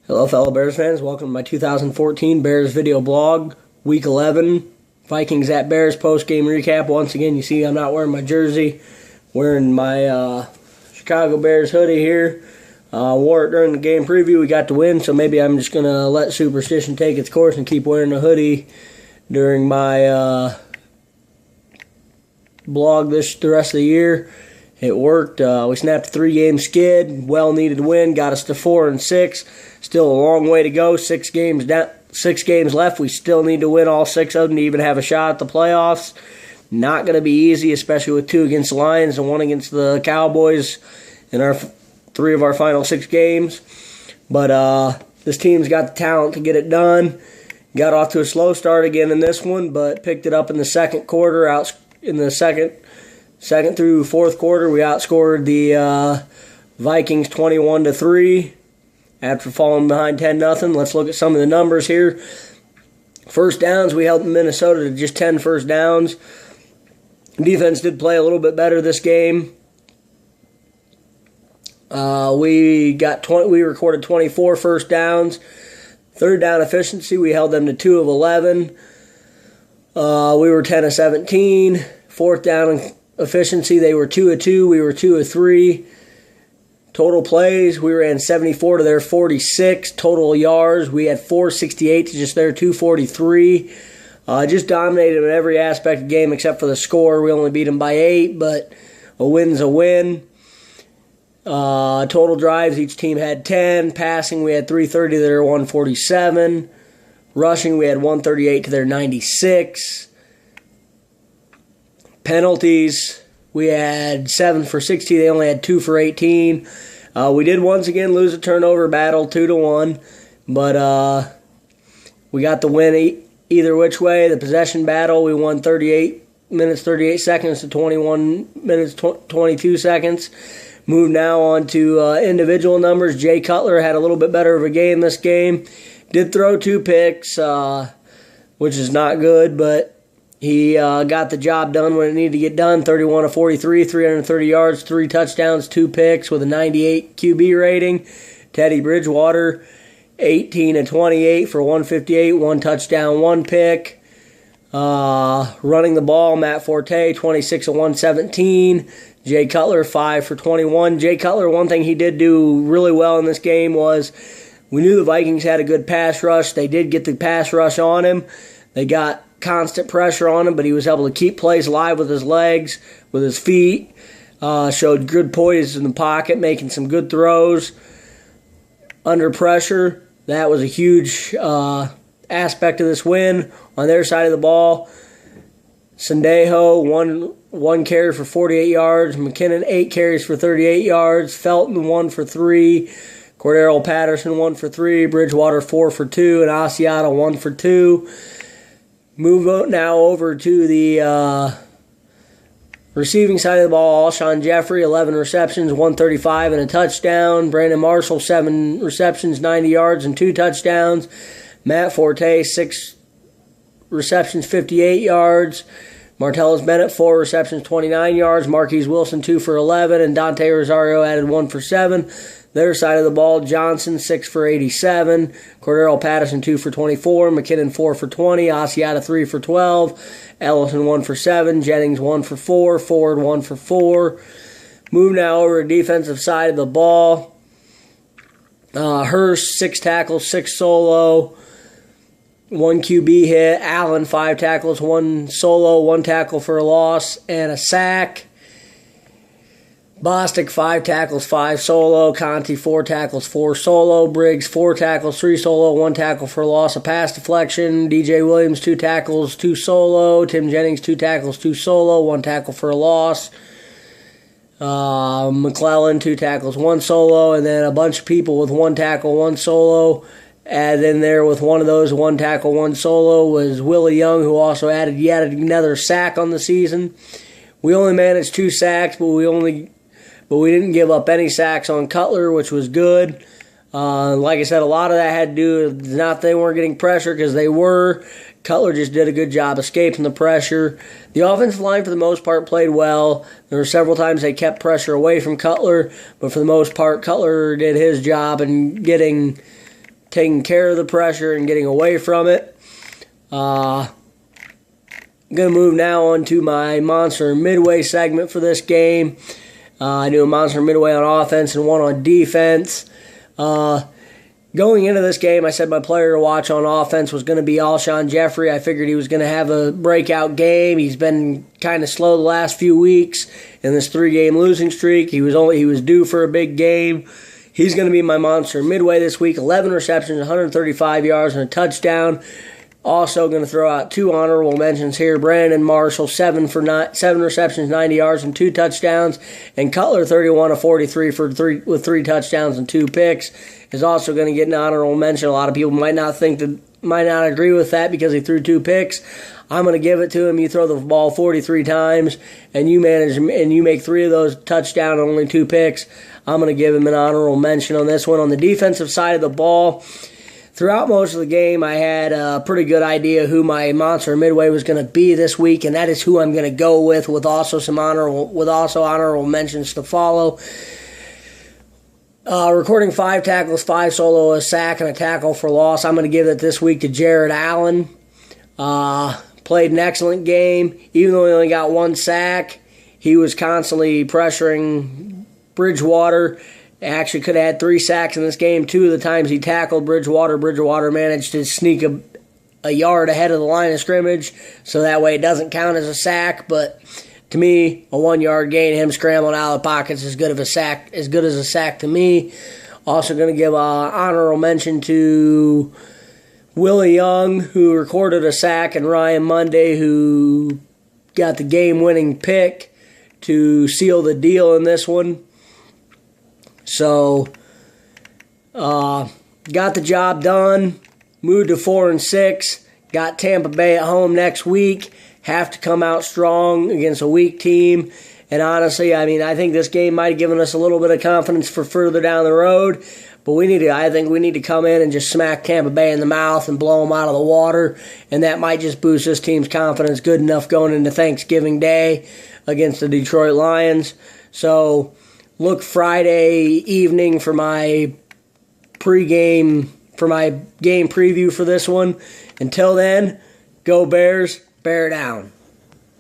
Hello, fellow Bears fans. Welcome to my 2014 Bears video blog, Week 11, Vikings at Bears post-game recap. Once again, you see I'm not wearing my jersey, wearing my Chicago Bears hoodie here. Wore it during the game preview. We got the win, so maybe I'm just going to let superstition take its course and keep wearing a hoodie during my blog the rest of the year. It worked. We snapped a 3-game skid. Well-needed win. Got us to 4-6. Still a long way to go. 6 games left. We still need to win all 6 of them to even have a shot at the playoffs. Not going to be easy, especially with 2 against the Lions and 1 against the Cowboys in our 3 of our final 6 games. But this team's got the talent to get it done. Got off to a slow start again in this one, but picked it up in the second quarter. Out in the second through fourth quarter, we outscored the Vikings 21-3 after falling behind 10-0. Let's look at some of the numbers here. First downs, we held Minnesota to just 10 first downs. Defense did play a little bit better this game. We recorded 24 first downs. Third down efficiency, we held them to 2 of 11. We were 10 of 17. Fourth down efficiency, they were 2 of 2. We were 2 of 3. Total plays, we ran 74 to their 46. Total yards, we had 468 to just their 243. Just dominated in every aspect of the game except for the score. We only beat them by 8, but a win's a win. Total drives, each team had 10. Passing, we had 330 to their 147. Rushing, we had 138 to their 96. Penalties, we had 7 for 60. They only had 2 for 18. We did once again lose a turnover battle 2-1, but we got the win either which way. The possession battle, we won 38 minutes 38 seconds to 21 minutes 22 seconds. Move now on to individual numbers. Jay Cutler had a little bit better of a game this game. Did throw 2 picks, which is not good, but he got the job done when it needed to get done. 31 of 43, 330 yards, 3 touchdowns, 2 picks with a 98 QB rating. Teddy Bridgewater, 18 of 28 for 158, 1 touchdown, 1 pick. Running the ball, Matt Forte, 26 of 117. Jay Cutler, 5 for 21. Jay Cutler, one thing he did do really well in this game was we knew the Vikings had a good pass rush. They did get the pass rush on him. They got constant pressure on him, but he was able to keep plays alive with his legs, with his feet. Showed good poise in the pocket, making some good throws under pressure. That was a huge aspect of this win. On their side of the ball, Sendejo, one carry for 48 yards. McKinnon, 8 carries for 38 yards. Felton, 1 for 3. Cordero Patterson, 1 for 3. Bridgewater, 4 for 2. And Asiata, 1 for 2. Move now over to the receiving side of the ball. Alshon Jeffrey, 11 receptions, 135 and a touchdown. Brandon Marshall, 7 receptions, 90 yards and 2 touchdowns. Matt Forte, 6 receptions, 58 yards. Martellus Bennett, 4 receptions, 29 yards. Marquise Wilson, 2 for 11. And Dante Rosario added 1 for 7. Their side of the ball, Johnson, 6 for 87. Cordero Patterson, 2 for 24. McKinnon, 4 for 20. Asiata, 3 for 12. Ellison, 1 for 7. Jennings, 1 for 4. Ford, 1 for 4. Move now over to the defensive side of the ball. Hurst, 6 tackles, 6 solo. 1 QB hit. Allen, 5 tackles, 1 solo, 1 tackle for a loss, and a sack. Bostic, 5 tackles, 5 solo. Conti, 4 tackles, 4 solo. Briggs, 4 tackles, 3 solo, 1 tackle for a loss, a pass deflection. DJ Williams, 2 tackles, 2 solo. Tim Jennings, 2 tackles, 2 solo, 1 tackle for a loss. McClellan, 2 tackles, 1 solo. And then a bunch of people with 1 tackle, 1 solo. Added in there with one of those, 1 tackle, 1 solo, was Willie Young, who also added yet another sack on the season. We only managed 2 sacks, but we didn't give up any sacks on Cutler, which was good. Like I said, a lot of that had to do with not they weren't getting pressure, because they were. Cutler just did a good job escaping the pressure. The offensive line, for the most part, played well. There were several times they kept pressure away from Cutler, but for the most part, Cutler did his job in getting taking care of the pressure and getting away from it. I'm going to move now on to my Monster Midway segment for this game. I do a Monster Midway on offense and one on defense. Going into this game, I said my player to watch on offense was going to be Alshon Jeffrey. I figured he was going to have a breakout game. He's been kind of slow the last few weeks in this 3-game losing streak. He was due for a big game. He's going to be my Monster Midway this week. 11 receptions, 135 yards, and a touchdown. Also going to throw out 2 honorable mentions here. Brandon Marshall, 7 receptions, 90 yards, and 2 touchdowns. And Cutler, 31 of 43 with 3 touchdowns and 2 picks, is also going to get an honorable mention. A lot of people might not agree with that because he threw 2 picks. I'm going to give it to him. You throw the ball 43 times and you make 3 of those touchdowns and only 2 picks. I'm going to give him an honorable mention on this one. On the defensive side of the ball, throughout most of the game, I had a pretty good idea who my Monster Midway was going to be this week, and that is who I'm going to go with also honorable mentions to follow. Recording 5 tackles, 5 solo, a sack, and a tackle for loss. I'm going to give it this week to Jared Allen. Played an excellent game. Even though he only got 1 sack, he was constantly pressuring Bridgewater. Actually could have had 3 sacks in this game. 2 of the times he tackled Bridgewater managed to sneak a yard ahead of the line of scrimmage, so that way it doesn't count as a sack. But to me, a 1-yard gain, him scrambling out of the pockets, is good as a sack to me. Also going to give an honorable mention to Willie Young, who recorded a sack, and Ryan Monday, who got the game-winning pick to seal the deal in this one. So, got the job done, moved to 4-6, got Tampa Bay at home next week, have to come out strong against a weak team, and honestly, I think this game might have given us a little bit of confidence for further down the road, but I think we need to come in and just smack Tampa Bay in the mouth and blow them out of the water, and that might just boost this team's confidence good enough going into Thanksgiving Day against the Detroit Lions. So, look Friday evening for my game preview for this one. Until then, go Bears, bear down.